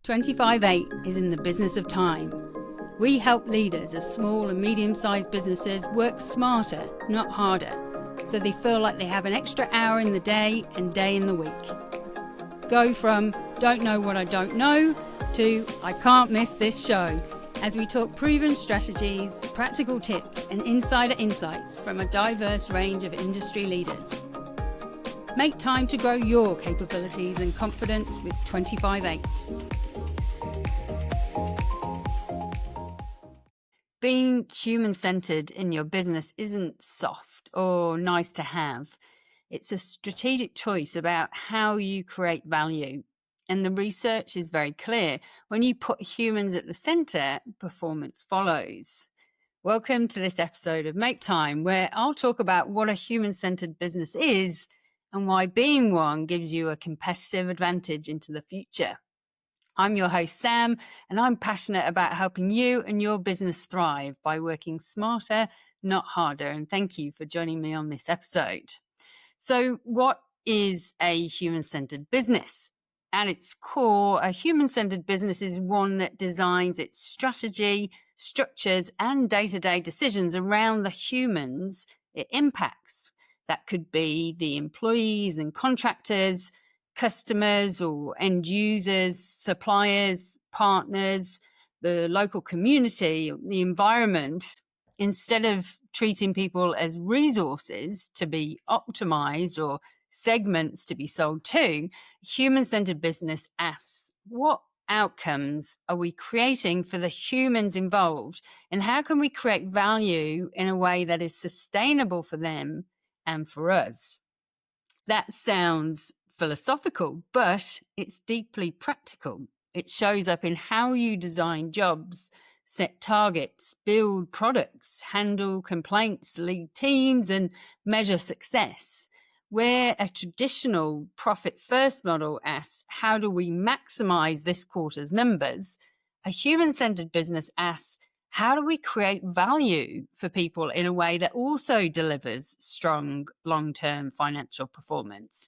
25/8 is in the business of time. We help leaders of small and medium-sized businesses work smarter, not harder, so they feel like they have an extra hour in the day and day in the week. Go from don't know what I don't know to I can't miss this show, as we talk proven strategies, practical tips and insider insights from a diverse range of industry leaders. Make time to grow your capabilities and confidence with 25/8. Being human-centred in your business isn't soft or nice to have. It's a strategic choice about how you create value. And the research is very clear. When you put humans at the centre, performance follows. Welcome to this episode of Make Time, where I'll talk about what a human-centred business is and why being one gives you a competitive advantage into the future. I'm your host, Sam, and I'm passionate about helping you and your business thrive by working smarter, not harder. And thank you for joining me on this episode. So what is a human-centered business? At its core, a human-centered business is one that designs its strategy, structures, and day-to-day decisions around the humans it impacts. That could be the employees and contractors, customers or end users, suppliers, partners, the local community, the environment. Instead of treating people as resources to be optimized or segments to be sold to, human-centered business asks, what outcomes are we creating for the humans involved? And how can we create value in a way that is sustainable for them and for us? That sounds philosophical, but it's deeply practical. It shows up in how you design jobs, set targets, build products, handle complaints, lead teams, and measure success. Where a traditional profit-first model asks, how do we maximize this quarter's numbers? A human-centered business asks, how do we create value for people in a way that also delivers strong long-term financial performance?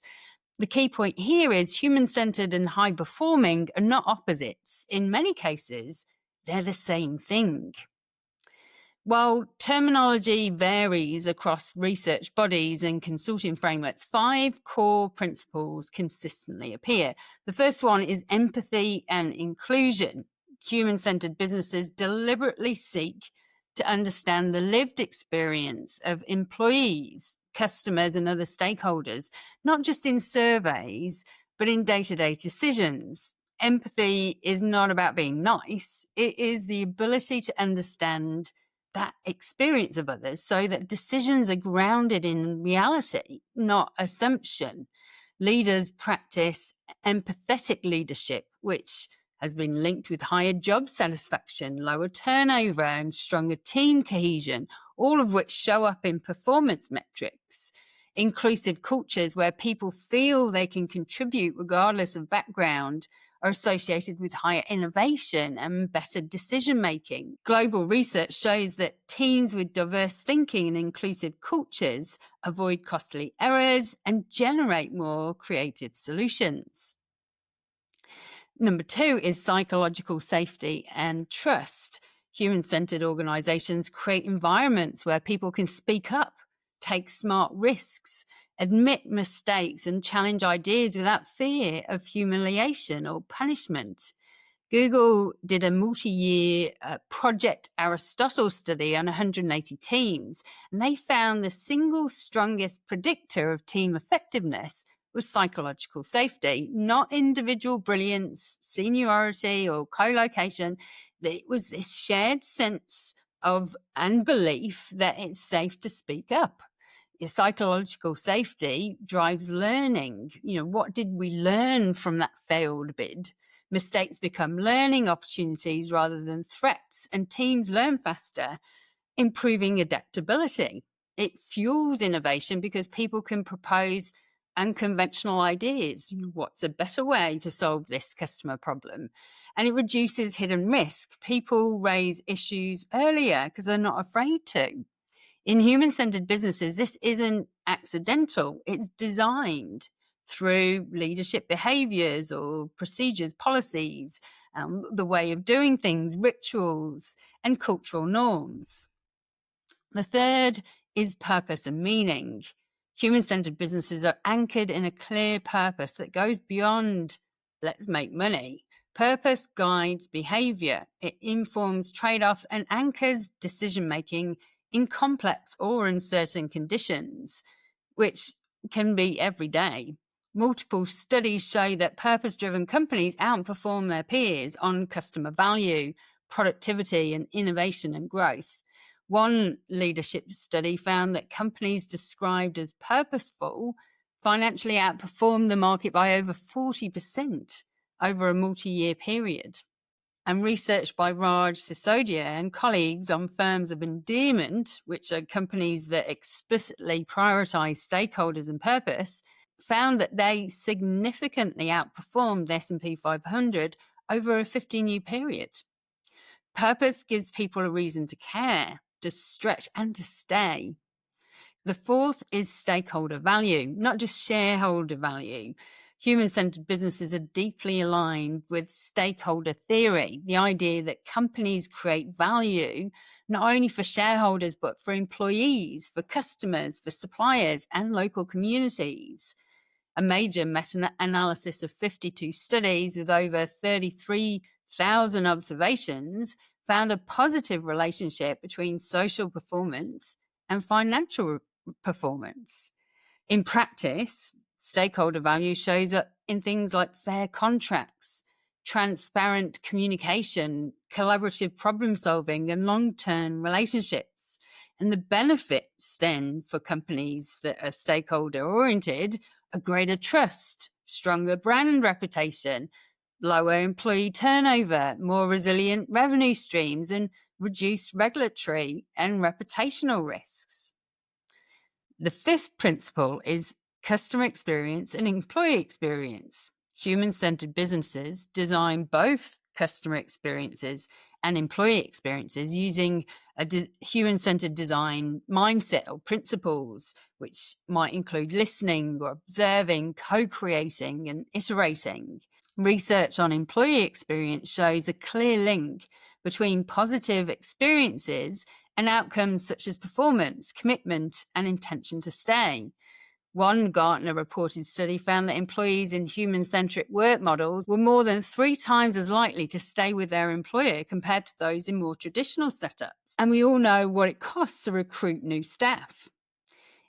The key point here is human-centered and high-performing are not opposites. In many cases, they're the same thing. While terminology varies across research bodies and consulting frameworks, 5 core principles consistently appear. The first one is empathy and inclusion. Human-centered businesses deliberately seek to understand the lived experience of employees, customers, and other stakeholders, not just in surveys, but in day-to-day decisions. Empathy is not about being nice. It is the ability to understand that experience of others so that decisions are grounded in reality, not assumption. Leaders practice empathetic leadership, which has been linked with higher job satisfaction, lower turnover, and stronger team cohesion, all of which show up in performance metrics. Inclusive cultures where people feel they can contribute regardless of background are associated with higher innovation and better decision-making. Global research shows that teams with diverse thinking and inclusive cultures avoid costly errors and generate more creative solutions. Number 2 is psychological safety and trust. Human-centered organizations create environments where people can speak up, take smart risks, admit mistakes, and challenge ideas without fear of humiliation or punishment. Google did a multi-year Project Aristotle study on 180 teams, and they found the single strongest predictor of team effectiveness was psychological safety, not individual brilliance, seniority, or co-location. It was this shared sense of and belief that it's safe to speak up. Your psychological safety drives learning. What did we learn from that failed bid? Mistakes become learning opportunities rather than threats, and teams learn faster, improving adaptability. It fuels innovation because people can propose unconventional ideas. What's a better way to solve this customer problem? And it reduces hidden risk. People raise issues earlier because they're not afraid to. In human-centered businesses, this isn't accidental. It's designed. through leadership behaviors or procedures, policies, the way of doing things, rituals, and cultural norms. The third is purpose and meaning. Human-centered businesses are anchored in a clear purpose that goes beyond let's make money. Purpose guides behavior. It informs trade-offs and anchors decision-making in complex or uncertain conditions, which can be every day. Multiple studies show that purpose-driven companies outperform their peers on customer value, productivity, and innovation and growth. One leadership study found that companies described as purposeful financially outperformed the market by over 40% over a multi-year period. And research by Raj Sisodia and colleagues on firms of endearment, which are companies that explicitly prioritise stakeholders and purpose, found that they significantly outperformed the S&P 500 over a 15-year period. Purpose gives people a reason to care, to stretch, and to stay. The fourth is stakeholder value, not just shareholder value. Human-centered businesses are deeply aligned with stakeholder theory, the idea that companies create value not only for shareholders, but for employees, for customers, for suppliers, and local communities. A major meta-analysis of 52 studies with over 33,000 observations found a positive relationship between social performance and financial performance. In practice, stakeholder value shows up in things like fair contracts, transparent communication, collaborative problem solving, and long-term relationships. And the benefits then for companies that are stakeholder oriented are greater trust, stronger brand reputation, lower employee turnover, more resilient revenue streams, and reduced regulatory and reputational risks. The fifth principle is customer experience and employee experience. Human-centered businesses design both customer experiences and employee experiences using a human-centered design mindset or principles, which might include listening or observing, co-creating, and iterating. Research on employee experience shows a clear link between positive experiences and outcomes such as performance, commitment, and intention to stay. One Gartner reported study found that employees in human-centric work models were more than 3 times as likely to stay with their employer compared to those in more traditional setups. And we all know what it costs to recruit new staff.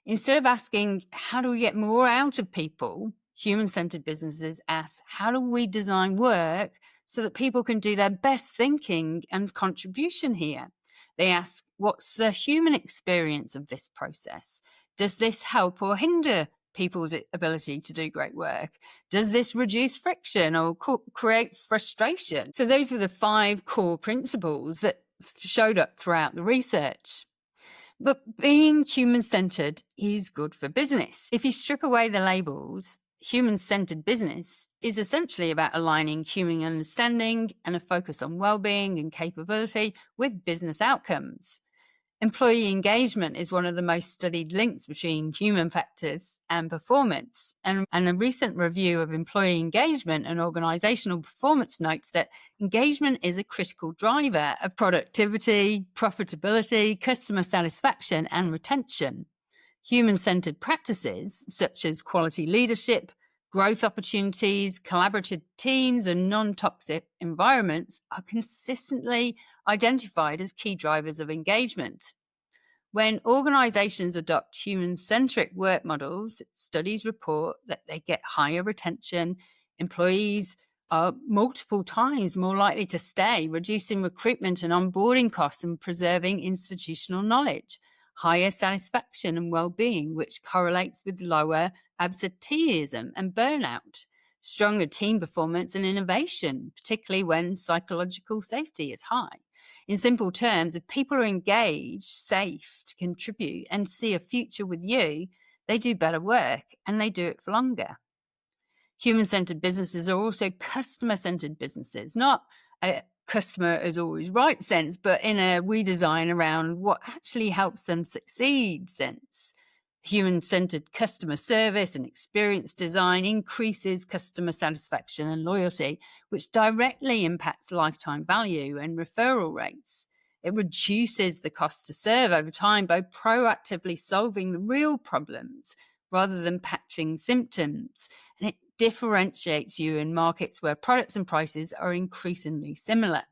Instead of asking, how do we get more out of people, human-centered businesses ask, how do we design work so that people can do their best thinking and contribution here? They ask, what's the human experience of this process? Does this help or hinder people's ability to do great work? Does this reduce friction or create frustration? So those were the 5 core principles that showed up throughout the research. But being human-centered is good for business. If you strip away the labels, human-centered business is essentially about aligning human understanding and a focus on well-being and capability with business outcomes. Employee engagement is one of the most studied links between human factors and performance. And a recent review of employee engagement and organizational performance notes that engagement is a critical driver of productivity, profitability, customer satisfaction, and retention. Human-centered practices such as quality leadership, growth opportunities, collaborative teams, and non-toxic environments are consistently identified as key drivers of engagement. When organizations adopt human-centric work models, studies report that they get higher retention. Employees are multiple times more likely to stay, reducing recruitment and onboarding costs and preserving institutional knowledge. Higher satisfaction and well-being, which correlates with lower absenteeism and burnout. Stronger team performance and innovation, particularly when psychological safety is high. In simple terms, if people are engaged, safe to contribute, and see a future with you, they do better work and they do it for longer. Human-centered businesses are also customer-centered businesses, not a customer is always right sense, but in a we design around what actually helps them succeed sense. Human-centred customer service and experience design increases customer satisfaction and loyalty, which directly impacts lifetime value and referral rates. It reduces the cost to serve over time by proactively solving the real problems rather than patching symptoms. And it differentiates you in markets where products and prices are increasingly similar.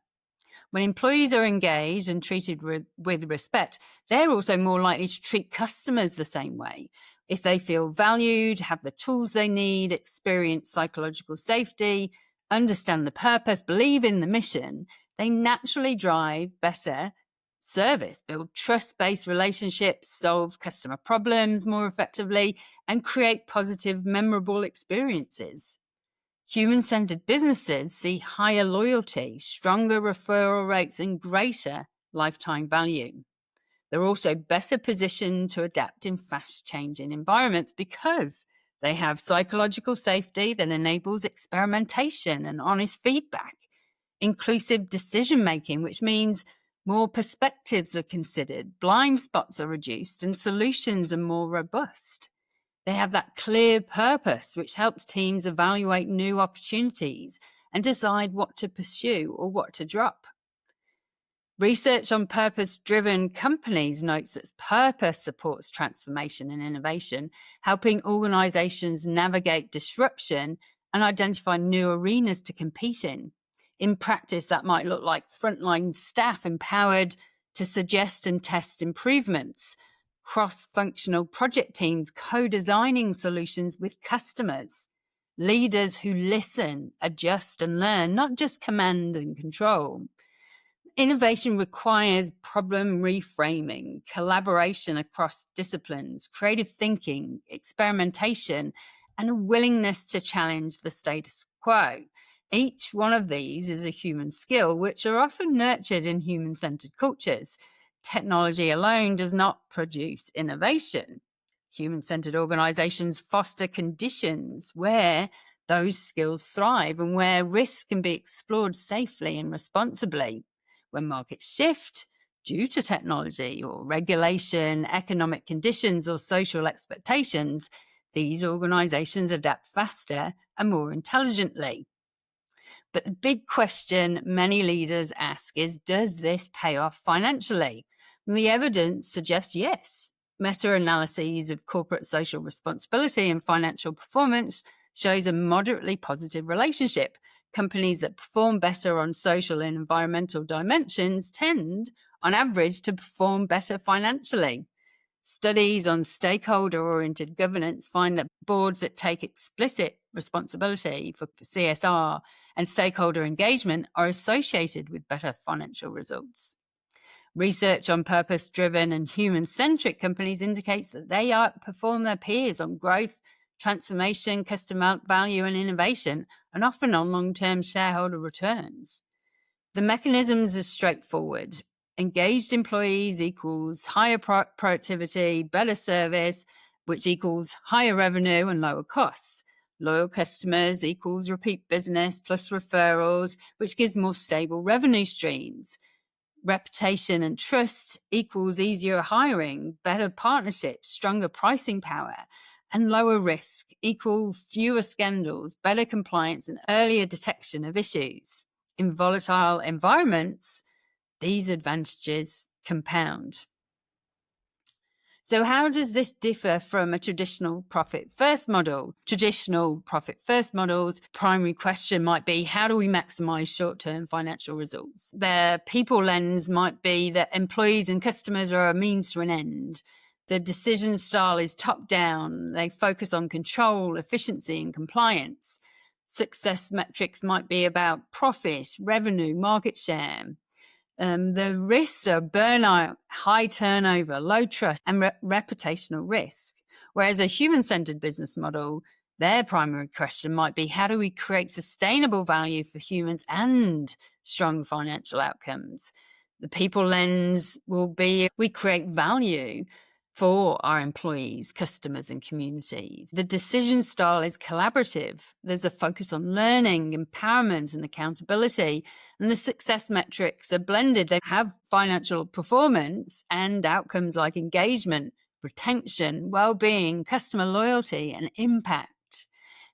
When employees are engaged and treated with respect, they're also more likely to treat customers the same way. If they feel valued, have the tools they need, experience psychological safety, understand the purpose, believe in the mission, they naturally drive better service, build trust-based relationships, solve customer problems more effectively, and create positive, memorable experiences. Human-centred businesses see higher loyalty, stronger referral rates, and greater lifetime value. They're also better positioned to adapt in fast-changing environments because they have psychological safety that enables experimentation and honest feedback, inclusive decision-making, which means more perspectives are considered, blind spots are reduced, and solutions are more robust. They have that clear purpose, which helps teams evaluate new opportunities and decide what to pursue or what to drop. Research on purpose-driven companies notes that purpose supports transformation and innovation, helping organizations navigate disruption and identify new arenas to compete in. In practice, that might look like frontline staff empowered to suggest and test improvements, cross-functional project teams co-designing solutions with customers, leaders who listen, adjust, and learn, not just command and control. Innovation requires problem reframing, collaboration across disciplines, creative thinking, experimentation, and a willingness to challenge the status quo. Each one of these is a human skill, which are often nurtured in human-centered cultures. Technology alone does not produce innovation. Human-centered organizations foster conditions where those skills thrive and where risk can be explored safely and responsibly. When markets shift due to technology or regulation, economic conditions, or social expectations, these organizations adapt faster and more intelligently. But the big question many leaders ask is, does this pay off financially? And the evidence suggests yes. Meta-analyses of corporate social responsibility and financial performance shows a moderately positive relationship. Companies that perform better on social and environmental dimensions tend, on average, to perform better financially. Studies on stakeholder-oriented governance find that boards that take explicit responsibility for CSR and stakeholder engagement are associated with better financial results. Research on purpose-driven and human-centric companies indicates that they outperform their peers on growth, transformation, customer value, and innovation, and often on long-term shareholder returns. The mechanisms are straightforward. Engaged employees equals higher productivity, better service, which equals higher revenue and lower costs. Loyal customers equals repeat business plus referrals, which gives more stable revenue streams. Reputation and trust equals easier hiring, better partnerships, stronger pricing power, and lower risk equal fewer scandals, better compliance, and earlier detection of issues. In volatile environments, these advantages compound. So how does this differ from a traditional profit-first model? Traditional profit-first models' primary question might be, how do we maximize short-term financial results? Their people lens might be that employees and customers are a means to an end. The decision style is top-down. They focus on control, efficiency, and compliance. Success metrics might be about profit, revenue, market share. The risks are burnout, high turnover, low trust, and reputational risk. Whereas a human-centered business model, their primary question might be, how do we create sustainable value for humans and strong financial outcomes? The people lens will be, we create value for our employees, customers, and communities. The decision style is collaborative. There's a focus on learning, empowerment, and accountability. And the success metrics are blended. They have financial performance and outcomes like engagement, retention, well-being, customer loyalty, and impact.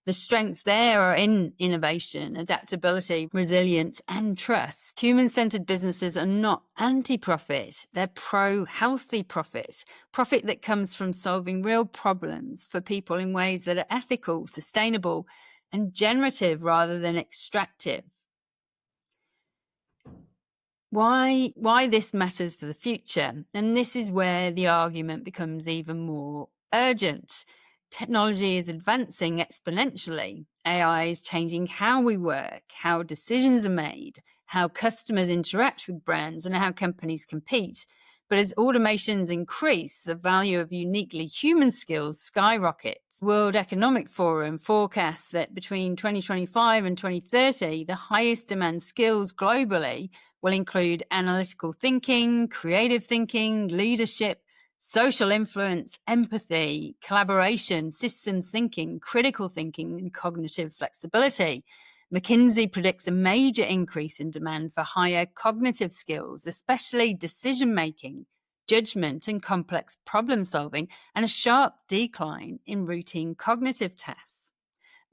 The strengths there are in innovation, adaptability, resilience, and trust. Human-centred businesses are not anti-profit. They're pro-healthy profit. Profit that comes from solving real problems for people in ways that are ethical, sustainable, and generative rather than extractive. Why this matters for the future? And this is where the argument becomes even more urgent. Technology is advancing exponentially. AI is changing how we work, how decisions are made, how customers interact with brands, and how companies compete. But as automations increase, the value of uniquely human skills skyrockets. World Economic Forum forecasts that between 2025 and 2030, the highest demand skills globally will include analytical thinking, creative thinking, leadership, social influence, empathy, collaboration, systems thinking, critical thinking, and cognitive flexibility. McKinsey predicts a major increase in demand for higher cognitive skills, especially decision-making, judgment, and complex problem-solving, and a sharp decline in routine cognitive tasks.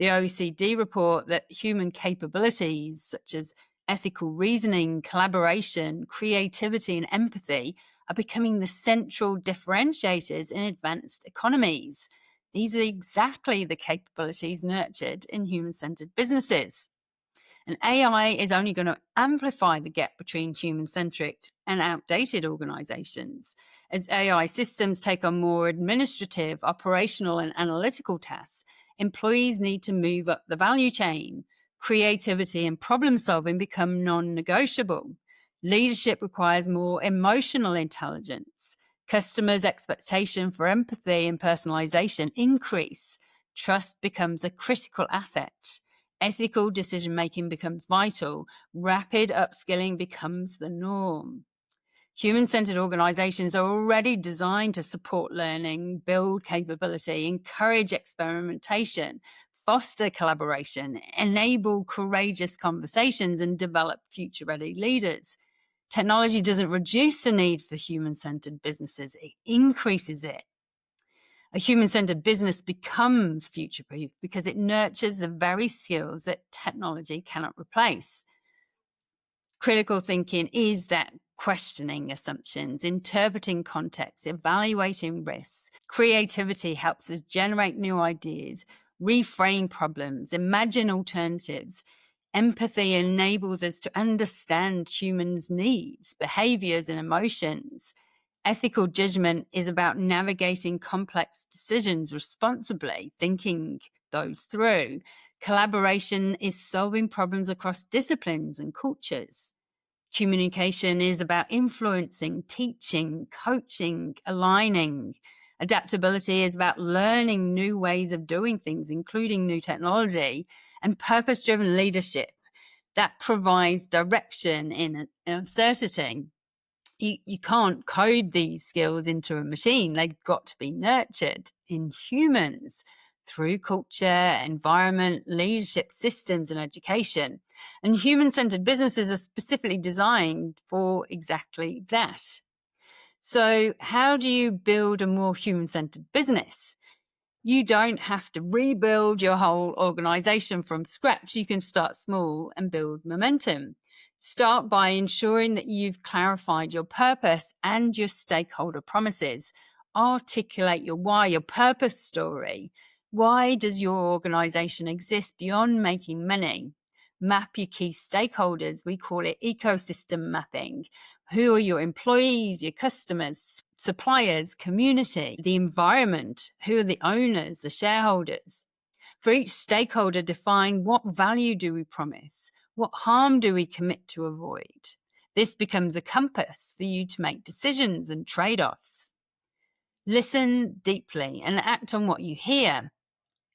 The OECD report that human capabilities such as ethical reasoning, collaboration, creativity, and empathy are becoming the central differentiators in advanced economies. These are exactly the capabilities nurtured in human-centered businesses. And AI is only going to amplify the gap between human-centric and outdated organizations. As AI systems take on more administrative, operational, and analytical tasks, employees need to move up the value chain. Creativity and problem-solving become non-negotiable. Leadership requires more emotional intelligence. Customers' expectation for empathy and personalization increase. Trust becomes a critical asset. Ethical decision-making becomes vital. Rapid upskilling becomes the norm. Human-centered organizations are already designed to support learning, build capability, encourage experimentation, foster collaboration, enable courageous conversations, and develop future-ready leaders. Technology doesn't reduce the need for human-centered businesses, it increases it. A human-centered business becomes future-proof because it nurtures the very skills that technology cannot replace. Critical thinking is that questioning assumptions, interpreting context, evaluating risks. Creativity helps us generate new ideas, reframe problems, imagine alternatives. Empathy enables us to understand humans' needs, behaviors, and emotions. Ethical judgment is about navigating complex decisions responsibly, thinking those through. Collaboration is solving problems across disciplines and cultures. Communication is about influencing, teaching, coaching, aligning. Adaptability is about learning new ways of doing things, including new technology. And purpose-driven leadership that provides direction in uncertainty. You can't code these skills into a machine. They've got to be nurtured in humans through culture, environment, leadership systems, and education. And human-centered businesses are specifically designed for exactly that. So how do you build a more human-centered business? You don't have to rebuild your whole organization from scratch. You can start small and build momentum. Start by ensuring that you've clarified your purpose and your stakeholder promises. Articulate your why, your purpose story. Why does your organization exist beyond making money? Map your key stakeholders. We call it ecosystem mapping. Who are your employees, your customers, suppliers, community, the environment? Who are the owners, the shareholders? For each stakeholder, define what value do we promise? What harm do we commit to avoid? This becomes a compass for you to make decisions and trade-offs. Listen deeply and act on what you hear.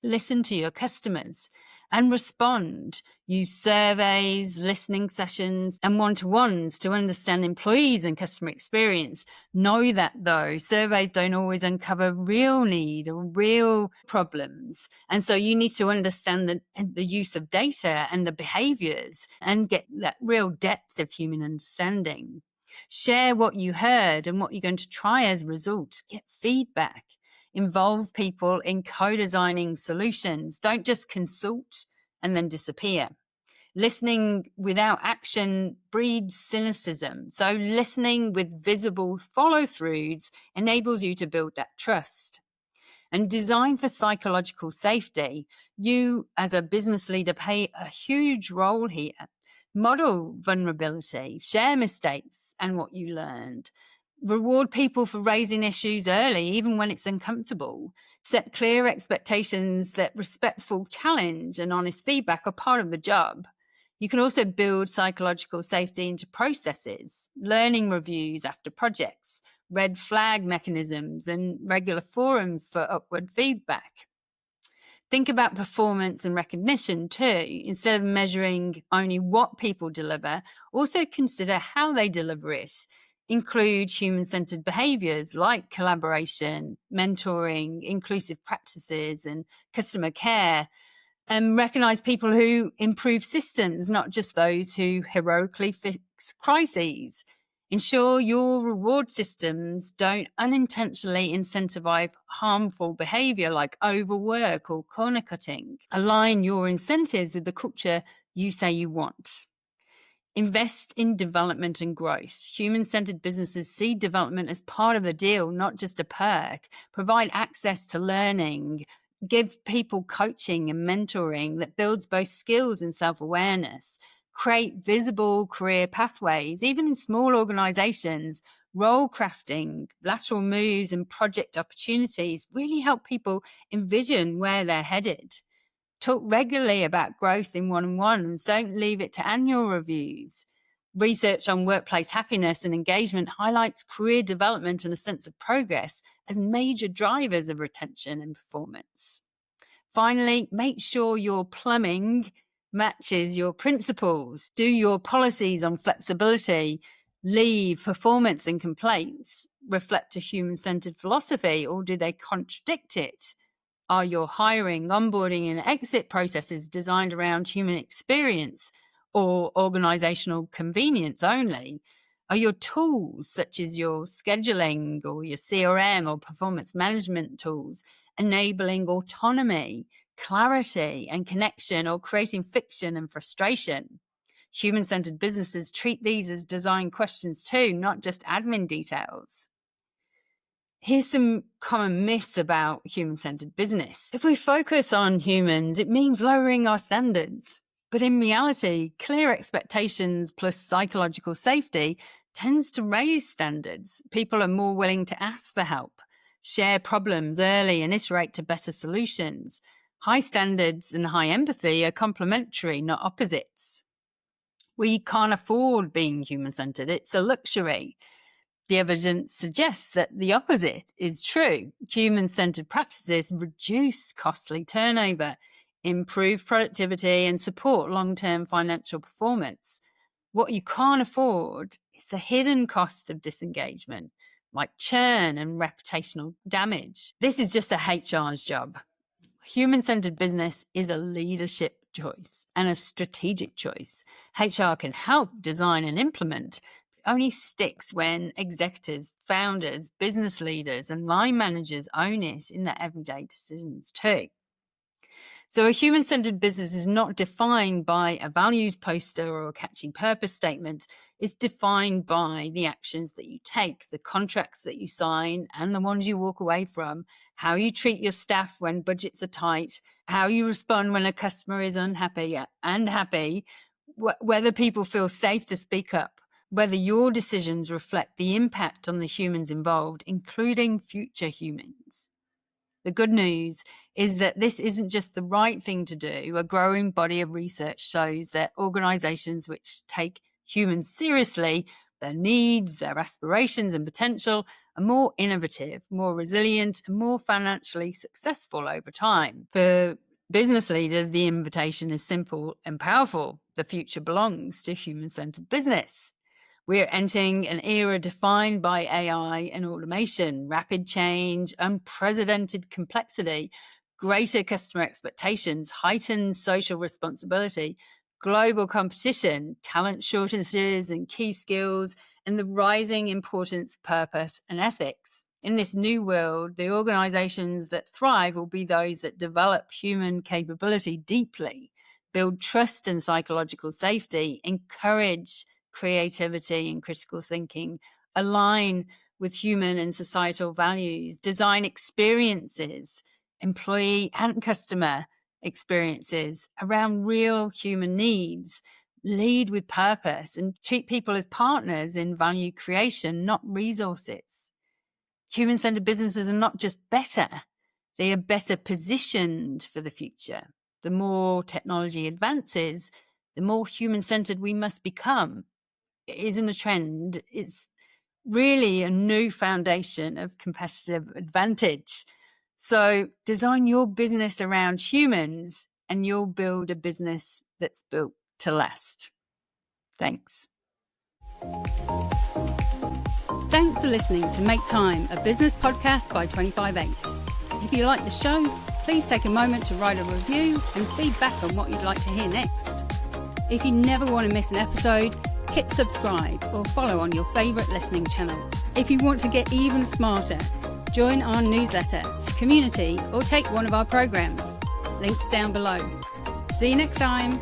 Listen to your customers and respond. Use surveys, listening sessions, and one-to-ones to understand employees and customer experience. Know that, though, surveys don't always uncover real need or real problems. And so you need to understand the use of data and the behaviors and get that real depth of human understanding. Share what you heard and what you're going to try as a result. Get feedback. Involve people in co-designing solutions. Don't just consult and then disappear. Listening without action breeds cynicism. So listening with visible follow-throughs enables you to build that trust. And design for psychological safety. You, as a business leader, play a huge role here. Model vulnerability, share mistakes and what you learned. Reward people for raising issues early, even when it's uncomfortable. Set clear expectations that respectful challenge and honest feedback are part of the job. You can also build psychological safety into processes, learning reviews after projects, red flag mechanisms, and regular forums for upward feedback. Think about performance and recognition too. Instead of measuring only what people deliver, also consider how they deliver it. Include human-centered behaviors like collaboration, mentoring, inclusive practices, and customer care. And recognize people who improve systems, not just those who heroically fix crises. Ensure your reward systems don't unintentionally incentivize harmful behavior like overwork or corner cutting. Align your incentives with the culture you say you want. Invest in development and growth. Human-centered businesses see development as part of the deal, not just a perk. Provide access to learning. Give people coaching and mentoring that builds both skills and self-awareness. Create visible career pathways, even in small organizations. Role crafting, lateral moves, and project opportunities really help people envision where they're headed. Talk regularly about growth in one-on-ones. Don't leave it to annual reviews. Research on workplace happiness and engagement highlights career development and a sense of progress as major drivers of retention and performance. Finally, make sure your plumbing matches your principles. Do your policies on flexibility, leave, performance, and complaints reflect a human-centered philosophy, or do they contradict it? Are your hiring, onboarding, and exit processes designed around human experience or organizational convenience only? Are your tools, such as your scheduling or your CRM or performance management tools, enabling autonomy, clarity, and connection, or creating friction and frustration? Human-centered businesses treat these as design questions too, not just admin details. Here's some common myths about human-centered business. If we focus on humans, it means lowering our standards. But in reality, clear expectations plus psychological safety tends to raise standards. People are more willing to ask for help, share problems early, and iterate to better solutions. High standards and high empathy are complementary, not opposites. We can't afford being human-centered. It's a luxury. The evidence suggests that the opposite is true. Human-centered practices reduce costly turnover, improve productivity, and support long-term financial performance. What you can't afford is the hidden cost of disengagement, like churn and reputational damage. This is just a HR's job. Human-centered business is a leadership choice and a strategic choice. HR can help design and implement, only sticks when executives, founders, business leaders, and line managers own it in their everyday decisions too. So a human-centered business is not defined by a values poster or a catchy purpose statement. It's defined by the actions that you take, the contracts that you sign, and the ones you walk away from, how you treat your staff when budgets are tight, how you respond when a customer is unhappy and happy, whether people feel safe to speak up, whether your decisions reflect the impact on the humans involved, including future humans. The good news is that this isn't just the right thing to do. A growing body of research shows that organizations which take humans seriously, their needs, their aspirations, and potential, are more innovative, more resilient, and more financially successful over time. For business leaders, the invitation is simple and powerful. The future belongs to human-centered business. We're entering an era defined by AI and automation, rapid change, unprecedented complexity, greater customer expectations, heightened social responsibility, global competition, talent shortages and key skills, and the rising importance of purpose and ethics. In this new world, the organizations that thrive will be those that develop human capability deeply, build trust and psychological safety, encourage creativity and critical thinking, align with human and societal values, design experiences, employee and customer experiences around real human needs, lead with purpose, and treat people as partners in value creation, not resources. Human-centered businesses are not just better, they are better positioned for the future. The more technology advances, the more human-centered we must become. It isn't a trend, it's really a new foundation of competitive advantage. So design your business around humans and you'll build a business that's built to last. Thanks. Thanks for listening to Make Time, a business podcast by 25/8. If you like the show, please take a moment to write a review and feedback on what you'd like to hear next. If you never want to miss an episode, hit subscribe or follow on your favourite listening channel. If you want to get even smarter, join our newsletter, community, or take one of our programs. Links down below. See you next time.